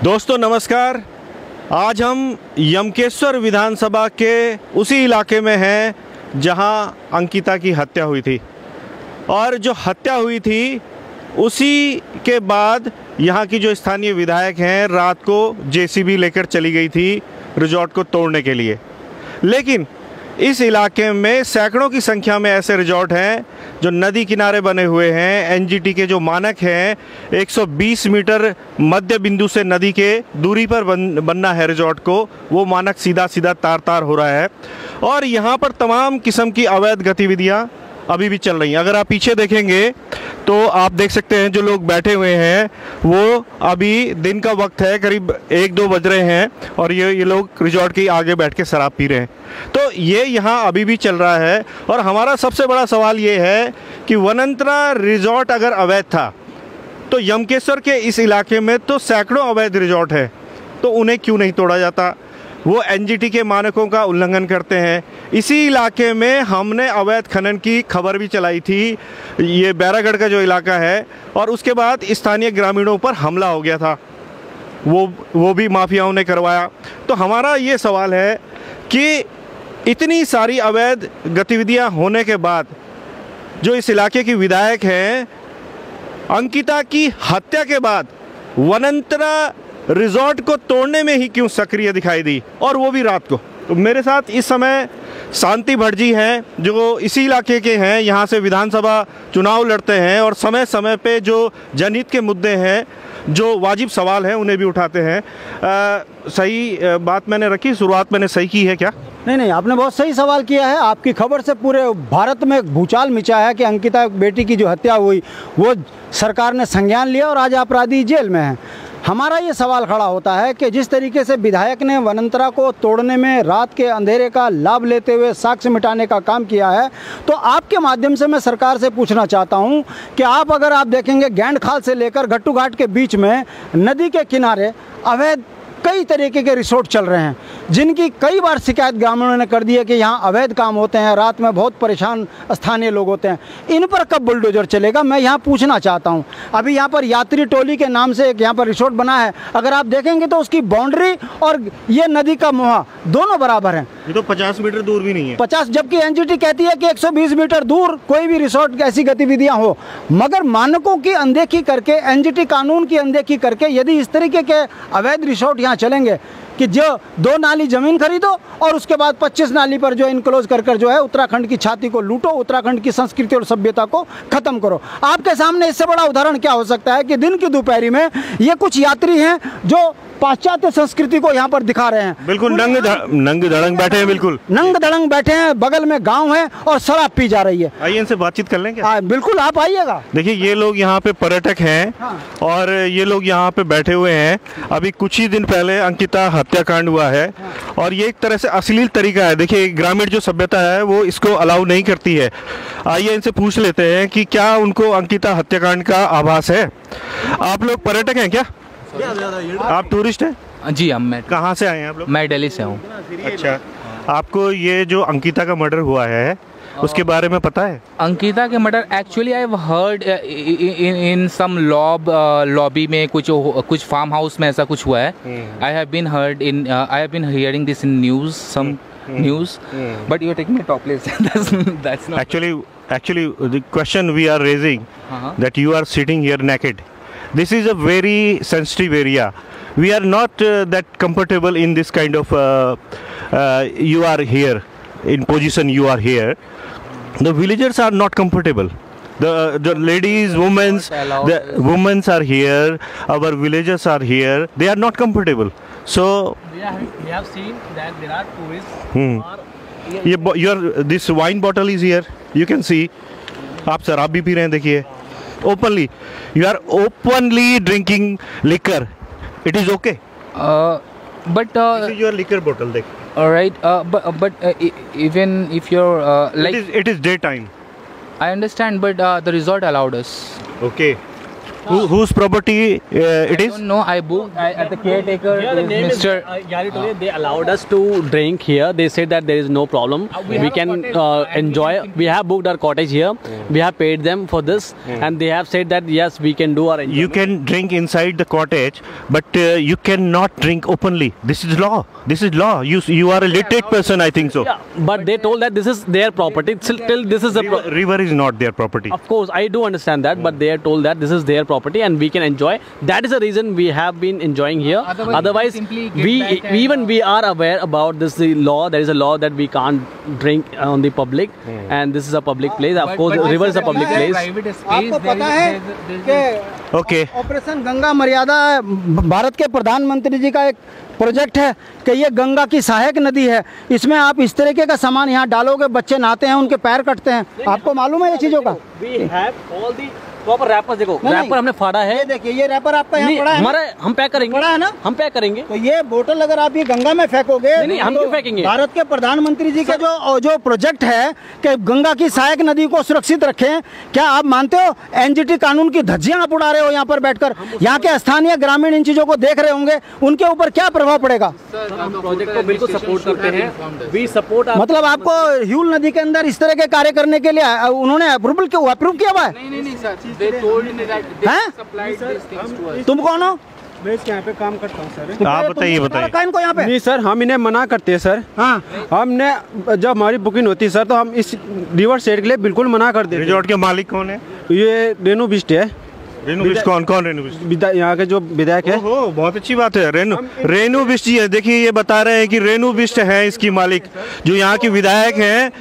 दोस्तों नमस्कार। आज हम यमकेश्वर विधानसभा के उसी इलाके में हैं जहां अंकिता की हत्या हुई थी, और जो हत्या हुई थी उसी के बाद यहां की जो स्थानीय विधायक हैं रात को जेसीबी लेकर चली गई थी रिजॉर्ट को तोड़ने के लिए। लेकिन इस इलाके में सैकड़ों की संख्या में ऐसे रिजॉर्ट हैं जो नदी किनारे बने हुए हैं। एनजीटी के जो मानक हैं 120 मीटर मध्य बिंदु से नदी के दूरी पर बनना है रिजॉर्ट को, वो मानक सीधा सीधा तार तार हो रहा है। और यहाँ पर तमाम किस्म की अवैध गतिविधियाँ अभी भी चल रही हैं। अगर आप पीछे देखेंगे तो आप देख सकते हैं जो लोग बैठे हुए हैं वो अभी दिन का वक्त है, करीब 1-2 बज रहे हैं, और ये लोग रिजॉर्ट के आगे बैठ के शराब पी रहे हैं। तो ये यहाँ अभी भी चल रहा है। और हमारा सबसे बड़ा सवाल ये है कि वनंतरा रिजॉर्ट अगर अवैध था तो यमकेश्वर के इस इलाके में तो सैकड़ों अवैध रिजॉर्ट है, तो उन्हें क्यों नहीं तोड़ा जाता? वो एनजीटी के मानकों का उल्लंघन करते हैं। इसी इलाके में हमने अवैध खनन की खबर भी चलाई थी, ये बैरागढ़ का जो इलाका है, और उसके बाद स्थानीय ग्रामीणों पर हमला हो गया था, वो भी माफियाओं ने करवाया। तो हमारा ये सवाल है कि इतनी सारी अवैध गतिविधियां होने के बाद जो इस इलाके की विधायक हैं, अंकिता की हत्या के बाद वनंतरा रिजॉर्ट को तोड़ने में ही क्यों सक्रिय दिखाई दी, और वो भी रात को? तो मेरे साथ इस समय शांति भटजी हैं जो इसी इलाके के हैं, यहाँ से विधानसभा चुनाव लड़ते हैं और समय समय पे जो जनहित के मुद्दे हैं, जो वाजिब सवाल हैं, उन्हें भी उठाते हैं। सही बात मैंने रखी, शुरुआत मैंने सही की है क्या? नहीं, आपने बहुत सही सवाल किया है। आपकी खबर से पूरे भारत में भूचाल मचा है कि अंकिता बेटी की जो हत्या हुई वो सरकार ने संज्ञान लिया और आज अपराधी जेल में है। हमारा ये सवाल खड़ा होता है कि जिस तरीके से विधायक ने वनंतरा को तोड़ने में रात के अंधेरे का लाभ लेते हुए साक्ष्य मिटाने का काम किया है, तो आपके माध्यम से मैं सरकार से पूछना चाहता हूं कि अगर आप देखेंगे गैंड खाल से लेकर घट्टू घाट के बीच में नदी के किनारे अवैध कई तरीके के रिसोर्ट चल रहे हैं, जिनकी कई बार शिकायत ग्रामीणों ने कर दी है कि यहाँ अवैध काम होते हैं, रात में बहुत परेशान स्थानीय लोग होते हैं। इन पर कब बुलडोजर चलेगा, मैं यहाँ पूछना चाहता हूँ। अभी यहाँ पर यात्री टोली के नाम से एक यहाँ पर रिसोर्ट बना है, अगर आप देखेंगे तो उसकी बाउंड्री और ये नदी का मुहा दोनों बराबर हैं। ये तो 50 मीटर दूर भी नहीं है। 50, जबकि एनजीटी कहती है कि 120 मीटर दूर कोई भी रिसोर्ट ऐसी गतिविधियां हो। मगर मानकों की अनदेखी करके, एनजीटी कानून की अनदेखी करके यदि इस तरीके के अवैध रिसोर्ट यहाँ चलेंगे कि जो 2 नाली जमीन खरीदो और उसके बाद 25 नाली पर जो इनक्लोज कर जो है उत्तराखंड की छाती को लूटो, उत्तराखंड की संस्कृति और सभ्यता को खत्म करो। आपके सामने इससे बड़ा उदाहरण क्या हो सकता है कि दिन की दोपहरी में ये कुछ यात्री हैं जो पाश्चात्य संस्कृति को यहाँ पर दिखा रहे हैं। बिल्कुल नंग धड़ंग बैठे हैं, बिल्कुल नंग धड़ंग बैठे हैं, बगल में गांव है और शराब पी जा रही है। आइए इनसे बातचीत कर लेंगे। बिल्कुल, आप आइएगा। देखिए ये लोग यहाँ पे पर्यटक हैं। हाँ। और ये लोग यहाँ पे बैठे हुए हैं। अभी कुछ ही दिन पहले अंकिता हत्याकांड हुआ है। हाँ। और ये एक तरह से अश्लील तरीका है। देखिए ग्रामीण जो सभ्यता है वो इसको अलाउ नहीं करती है। आइए इनसे पूछ लेते हैं कि क्या उनको अंकिता हत्याकांड का आभास है। आप लोग पर्यटक हैं क्या? आप टूरिस्ट हैं? जी, मैं कहाँ से आए हैं आप लोग? मैं दिल्ली से हूँ। अच्छा, आपको ये जो अंकिता का मर्डर हुआ है उसके बारे में पता है? अंकिता के murder actually I have heard in some lobby में कुछ फार्म हाउस में ऐसा कुछ हुआ है। I have been hearing this in news, some news, but you are taking a top place. That's not actually the question we are raising that you are sitting here naked. This is a very sensitive area. We are not that comfortable in this kind of you are here in position, you are here. The villagers are not comfortable. The ladies, women's are here. Our villagers are here. They are not comfortable. So we have seen that there are tourists. This wine bottle is here. You can see. आप शराब भी P रहे हैं, देखिए openly. You are openly drinking liquor. It is okay. But this is your liquor bottle. देख. All right. But even if you're like it is daytime. I understand, but the resort allowed us. Okay. Whose property it is? No, I booked at the caretaker. Mr. They allowed us to drink here. They said that there is no problem. We can enjoy. We have booked our cottage here. We have paid them for this, and they have said that yes, we can do our enjoyment. You can drink inside the cottage, but you cannot drink openly. This is law. This is law. You are a literate person, I think so. Yeah, but they told that this is their property. Till this is a River is not their property. Of course, I do understand that, but they are told that this is their property and we can enjoy. That is the reason we have been enjoying here. Otherwise, we are aware about this law. There is a law that we can't drink on the public, and this is a public place. Of course, river is a public place. आपको पता है कि Okay. Operation Ganga मर्यादा भारत के प्रधानमंत्री जी का एक project है कि ये गंगा की सहायक नदी है, इसमें आप इस तरीके का सामान यहाँ डालोगे, बच्चे नहाते हैं, उनके पैर कटते हैं। आपको मालूम है ये चीज़ों का? We have all the proper wrappers. देखो रैपर हमने फाड़ा है। ये देखिए, ये रैपर आपका यहाँ पड़ा है ना? हमारा हम पैक करेंगे। पड़ा है ना? हम पैक करेंगे। तो ये बोतल अगर आप ये गंगा में फेंकोगे, नहीं, हम क्यों फेंकेंगे? भारत के प्रधानमंत्री जी का जो प्रोजेक्ट है कि गंगा की सहायक नदी को सुरक्षित रखें, क्या आप मानते हो एनजीटी कानून की धज्जियां आप उड़ा रहे हो यहाँ पर बैठकर? यहाँ के स्थानीय ग्रामीण इन चीजों को देख रहे होंगे, उनके ऊपर क्या प्रभाव पड़ेगा? हम प्रोजेक्ट को बिल्कुल सपोर्ट करते हैं। We support. मतलब आपको ह्यूल नदी के अंदर इस तरह के कार्य करने के लिए उन्होंने अप्रूव किया हुआ है? नहीं sir, they told me that they हैं? supplied these things to us. तुम कौन हो? मैं यहाँ पे काम करता हूँ सर। आप बताइए बताइए। इनको यहाँ पे नहीं सर, हम इन्हें मना करते हैं सर। हाँ, हमने जब हमारी बुकिंग होती है सर, तो हम इस रिवर साइड के लिए बिल्कुल मना कर देते हैं। रिजॉर्ट के मालिक कौन है? ये रेनू बिस्ट है। रेनू बिस्ट कौन रेनू बिस्ट? यहाँ के जो विधायक है। ओहो, बहुत अच्छी बात है। रेनू बिस्ट जी है। देखिए, ये बता रहे हैं कि रेनू बिस्ट है इसकी मालिक, जो यहाँ की विधायक हैं,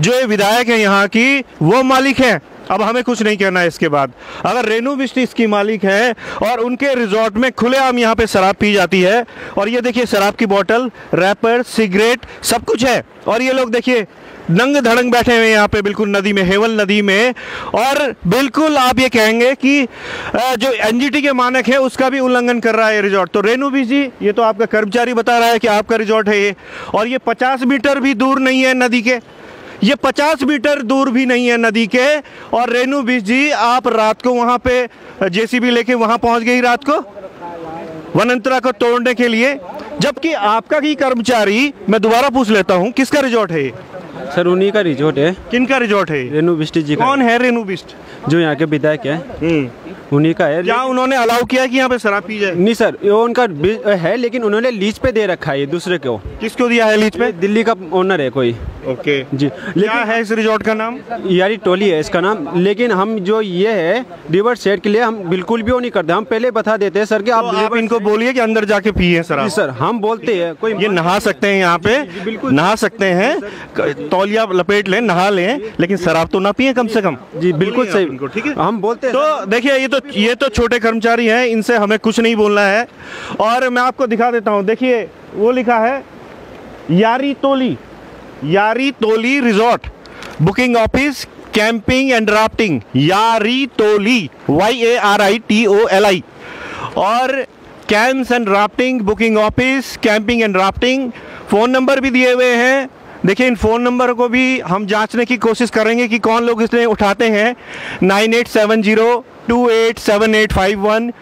जो ये विधायक है यहाँ की, वो मालिक है। अब हमें कुछ नहीं कहना है इसके बाद। अगर रेनू बिस्ट इसकी मालिक है और उनके रिजॉर्ट में खुलेआम यहाँ पे शराब पी जाती है, और ये देखिए शराब की बोतल, रैपर, सिगरेट, सब कुछ है, और ये लोग देखिए नंग धड़ंग बैठे हुए यहाँ पे बिल्कुल नदी में, हेवल नदी में, और बिल्कुल आप ये कहेंगे कि जो एनजीटी के मानक है उसका भी उल्लंघन कर रहा है ये रिजॉर्ट। तो रेनू बिस्ट जी, ये तो आपका कर्मचारी बता रहा है कि आपका रिजॉर्ट है ये, और ये 50 मीटर भी दूर नहीं है नदी के, ये 50 मीटर दूर भी नहीं है नदी के। और रेनू बिस्ट जी, आप रात को वहाँ पे जेसीबी लेके वहाँ पहुँच गई रात को वनांतरा को तोड़ने के लिए, जबकि आपका ही कर्मचारी, मैं दोबारा पूछ लेता हूँ, किसका रिजॉर्ट है ये? सर उन्हीं का रिजॉर्ट है। किनका रिजॉर्ट है? रेनू बिस्ट जी का। कौन है रेनू बिस्ट? जो यहाँ के विधायक है, उन्हीं का है। क्या उन्होंने अलाउ किया कि यहाँ पे शराब पी जाए? नहीं सर, ये उनका है, लेकिन उन्होंने लीज पे दे रखा है दूसरे को। किसको दिया है लीज पे? दिल्ली का ओनर है कोई। ओके जी। क्या है इस रिजॉर्ट का नाम? यारी टोली है इसका नाम। लेकिन हम जो ये है रिवर साइड के लिए हम बिल्कुल भी वो नहीं करते। हम पहले बता देते हैं सर कि आप इनको बोलिए कि अंदर जाके पिए शराब। सर हम बोलते हैं कोई ये नहा सकते हैं यहाँ पे, नहा सकते हैं, तौलिया लपेट लें, नहा लें, लेकिन शराब तो ना पिए कम से कम। जी बिल्कुल सही, ठीक है। हम बोलते हैं। तो देखिए, ये तो छोटे कर्मचारी हैं, इनसे हमें कुछ नहीं बोलना है। और मैं आपको दिखा देता हूँ, देखिए वो लिखा है Yaritoli resort, booking office, camping and rafting, Yaritoli, YARITOLI, और camps and rafting, booking office, camping and rafting. Phone number भी दिए हुए हैं। देखिए, इन फ़ोन नंबर को भी हम जांचने की कोशिश करेंगे कि कौन लोग इसमें उठाते हैं। 9870287851,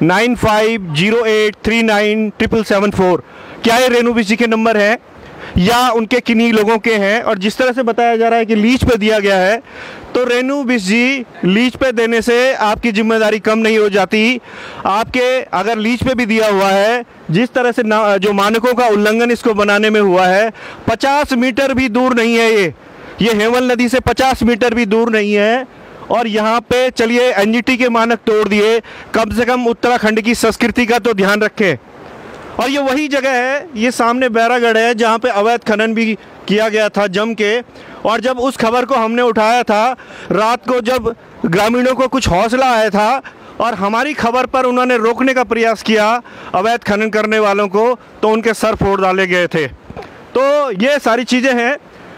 9508397774। क्या ये रेनू बिस्ट जी के नंबर है या उनके किन्हीं लोगों के हैं? और जिस तरह से बताया जा रहा है कि लीज पे दिया गया है, तो रेनू बिस्ट जी, लीज पे देने से आपकी जिम्मेदारी कम नहीं हो जाती। आपके अगर लीज पे भी दिया हुआ है, जिस तरह से जो मानकों का उल्लंघन इसको बनाने में हुआ है, 50 मीटर भी दूर नहीं है ये हेवल नदी से 50 मीटर भी दूर नहीं है। और यहाँ पे चलिए एनजीटी के मानक तोड़ दिए, कम से कम उत्तराखंड की संस्कृति का तो ध्यान रखें। और ये वही जगह है, ये सामने बैरागढ़ है, जहाँ पे अवैध खनन भी किया गया था जम के। और जब उस खबर को हमने उठाया था रात को, जब ग्रामीणों को कुछ हौसला आया था और हमारी खबर पर उन्होंने रोकने का प्रयास किया अवैध खनन करने वालों को, तो उनके सर फोड़ डाले गए थे। तो ये सारी चीज़ें हैं।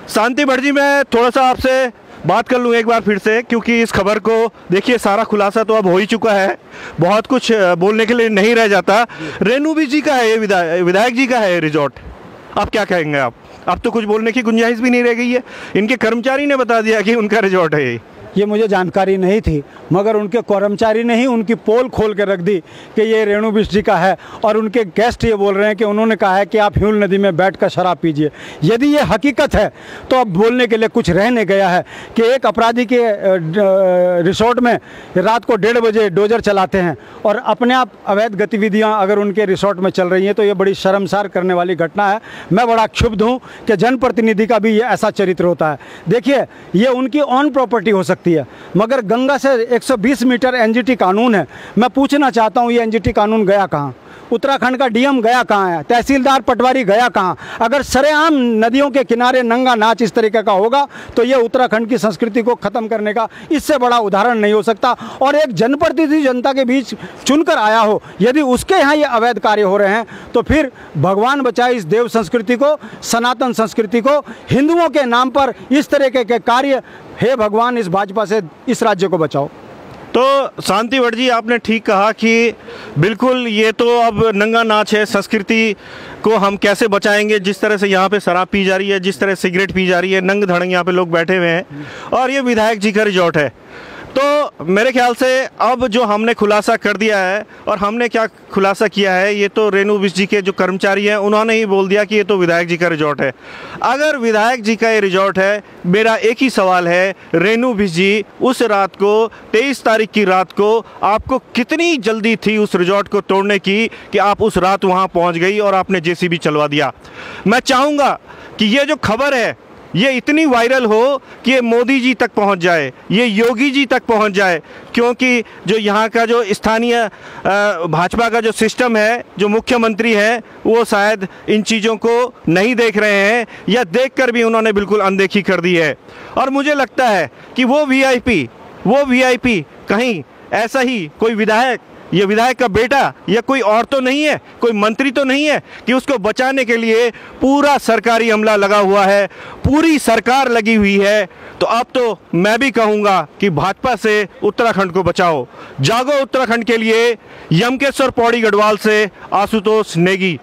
शांति भट्ट जी, मैं थोड़ा सा आपसे बात कर लूँ एक बार फिर से, क्योंकि इस खबर को देखिए, सारा खुलासा तो अब हो ही चुका है, बहुत कुछ बोलने के लिए नहीं रह जाता। रेनू बिस्ट जी का है ये, विधायक जी का है ये रिजॉर्ट। अब क्या कहेंगे आप? अब तो कुछ बोलने की गुंजाइश भी नहीं रह गई है। इनके कर्मचारी ने बता दिया कि उनका रिजॉर्ट है ये। ये मुझे जानकारी नहीं थी, मगर उनके कर्मचारी ने ही उनकी पोल खोल के रख दी कि ये रेणु बिष्ट जी का है, और उनके गेस्ट ये बोल रहे हैं कि उन्होंने कहा है कि आप ह्यूल नदी में बैठ कर शराब पीजिए। यदि ये हकीकत है तो अब बोलने के लिए कुछ रह नहीं गया है कि एक अपराधी के रिसोर्ट में रात को 1:30 बजे डोजर चलाते हैं और अपने आप अवैध गतिविधियाँ अगर उनके रिसोर्ट में चल रही हैं तो ये बड़ी शर्मसार करने वाली घटना है। मैं बड़ा क्षुब्ध हूँ कि जनप्रतिनिधि का भी ये ऐसा चरित्र होता है। देखिए, ये उनकी ऑन प्रॉपर्टी हो सकती है, मगर गंगा से 120 मीटर एनजीटी कानून है। मैं पूछना चाहता हूँ, ये एनजीटी कानून गया कहाँ? उत्तराखंड का डीएम गया कहाँ है? तहसीलदार पटवारी गया कहाँ? अगर सरेआम नदियों के किनारे नंगा नाच इस तरीके का होगा तो ये उत्तराखंड की संस्कृति को ख़त्म करने का इससे बड़ा उदाहरण नहीं हो सकता। और एक जनप्रतिनिधि जनता के बीच चुनकर आया हो, यदि उसके यहाँ ये अवैध कार्य हो रहे हैं तो फिर भगवान बचाए इस देव संस्कृति को, सनातन संस्कृति को। हिंदुओं के नाम पर इस तरीके के कार्य, हे भगवान इस भाजपा से इस राज्य को बचाओ। तो शांतिवट जी, आपने ठीक कहा कि बिल्कुल ये तो अब नंगा नाच है। संस्कृति को हम कैसे बचाएंगे? जिस तरह से यहाँ पे शराब पी जा रही है, जिस तरह सिगरेट पी जा रही है, नंग धड़ंग यहाँ पे लोग बैठे हुए हैं, और ये विधायक जी का रिजॉर्ट है। तो मेरे ख्याल से अब जो हमने खुलासा कर दिया है, और हमने क्या खुलासा किया है, ये तो रेणु बिष्ट जी के जो कर्मचारी हैं उन्होंने ही बोल दिया कि ये तो विधायक जी का रिजॉर्ट है। अगर विधायक जी का ये रिजॉर्ट है, मेरा एक ही सवाल है, रेणु बिष्ट जी उस रात को 23 तारीख की रात को आपको कितनी जल्दी थी उस रिजॉर्ट को तोड़ने की कि आप उस रात वहाँ पहुँच गई और आपने जेसीबी चलवा दिया? मैं चाहूँगा कि ये जो खबर है ये इतनी वायरल हो कि ये मोदी जी तक पहुंच जाए, ये योगी जी तक पहुंच जाए, क्योंकि जो यहाँ का जो स्थानीय भाजपा का जो सिस्टम है, जो मुख्यमंत्री है, वो शायद इन चीज़ों को नहीं देख रहे हैं, या देखकर भी उन्होंने बिल्कुल अनदेखी कर दी है। और मुझे लगता है कि वो वीआईपी कहीं ऐसा ही कोई विधायक, ये विधायक का बेटा या कोई और तो नहीं है, कोई मंत्री तो नहीं है कि उसको बचाने के लिए पूरा सरकारी अमला लगा हुआ है, पूरी सरकार लगी हुई है। तो अब तो मैं भी कहूँगा कि भाजपा से उत्तराखंड को बचाओ। जागो उत्तराखंड के लिए। यमकेश्वर पौड़ी गढ़वाल से आशुतोष नेगी।